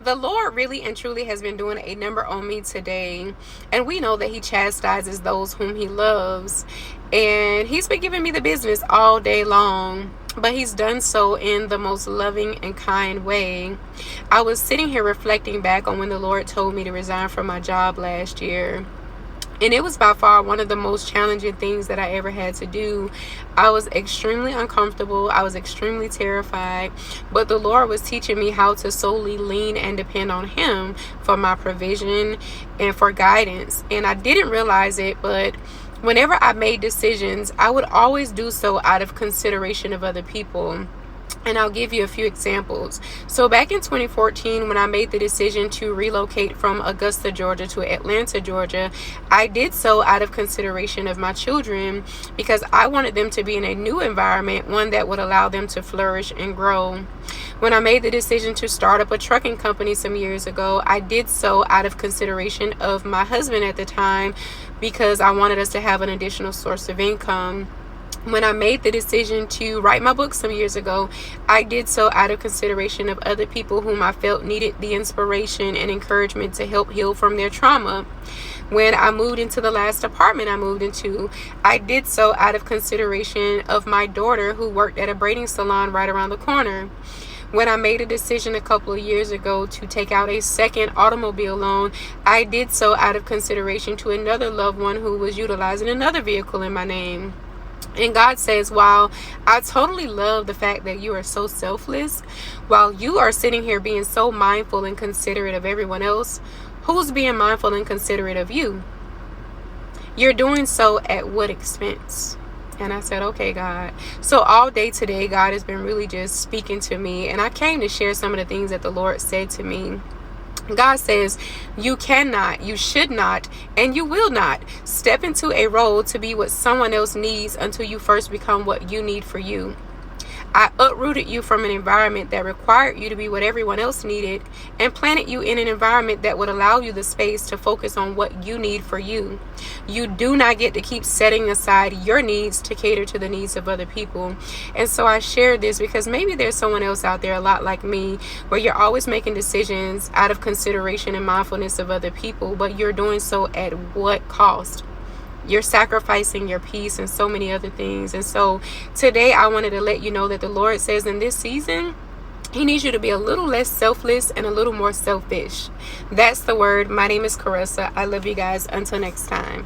The Lord really and truly has been doing a number on me today. And we know that He chastises those whom He loves. And He's been giving me the business all day long. But He's done so in the most loving and kind way. I was sitting here reflecting back on when the Lord told me to resign from my job last year. And it was by far one of the most challenging things that I ever had to do. I was extremely uncomfortable. I was extremely terrified. But the Lord was teaching me how to solely lean and depend on Him for my provision and for guidance. And I didn't realize it, but whenever I made decisions, I would always do so out of consideration of other people. And I'll give you a few examples. So back in 2014, when I made the decision to relocate from Augusta, Georgia to Atlanta, Georgia, I did so out of consideration of my children because I wanted them to be in a new environment, one that would allow them to flourish and grow. When I made the decision to start up a trucking company some years ago, I did so out of consideration of my husband at the time because I wanted us to have an additional source of income. When I made the decision to write my book some years ago, I did so out of consideration of other people whom I felt needed the inspiration and encouragement to help heal from their trauma. When I moved into the last apartment I moved into, I did so out of consideration of my daughter who worked at a braiding salon right around the corner. When I made a decision a couple of years ago to take out a second automobile loan, I did so out of consideration to another loved one who was utilizing another vehicle in my name. And God says, while I totally love the fact that you are so selfless, while you are sitting here being so mindful and considerate of everyone else, who's being mindful and considerate of you? You're doing so at what expense? And I said, okay, God. So all day today, God has been really just speaking to me. And I came to share some of the things that the Lord said to me. God says, you cannot, you should not, and you will not step into a role to be what someone else needs until you first become what you need for you. I uprooted you from an environment that required you to be what everyone else needed and planted you in an environment that would allow you the space to focus on what you need for you. You do not get to keep setting aside your needs to cater to the needs of other people. And so I shared this because maybe there's someone else out there a lot like me where you're always making decisions out of consideration and mindfulness of other people, but you're doing so at what cost? You're sacrificing your peace and so many other things. And so today I wanted to let you know that the Lord says in this season, He needs you to be a little less selfless and a little more selfish. That's the word. My name is Carissa. I love you guys. Until next time.